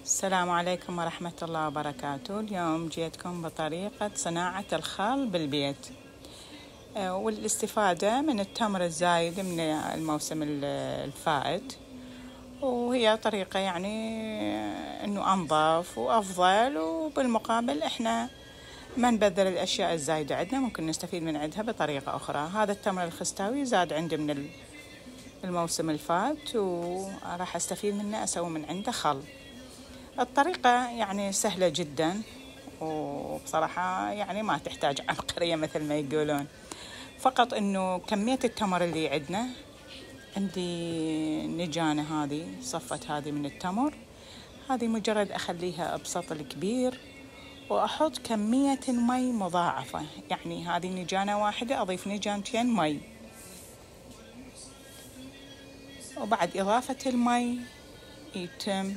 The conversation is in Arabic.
السلام عليكم ورحمة الله وبركاته. اليوم جيتكم بطريقة صناعة الخال بالبيت والاستفادة من التمر الزايد من الموسم الفائت، وهي طريقة يعني انه انظف وافضل، وبالمقابل احنا ما نبذل الاشياء الزايدة عندنا، ممكن نستفيد من عندها بطريقة اخرى. هذا التمر الخستاوي زاد عندي من الموسم الفات، وراح استفيد منه اسوي من عنده خل. الطريقة يعني سهلة جدا، وبصراحة يعني ما تحتاج عبقرية مثل ما يقولون، فقط انه كمية التمر اللي عندي نجانة، هذه صفة هذه من التمر، هذه مجرد اخليها بسطل كبير واحط كمية مي مضاعفة، يعني هذه نجانة واحدة اضيف نجانتين مي، وبعد اضافة المي يتم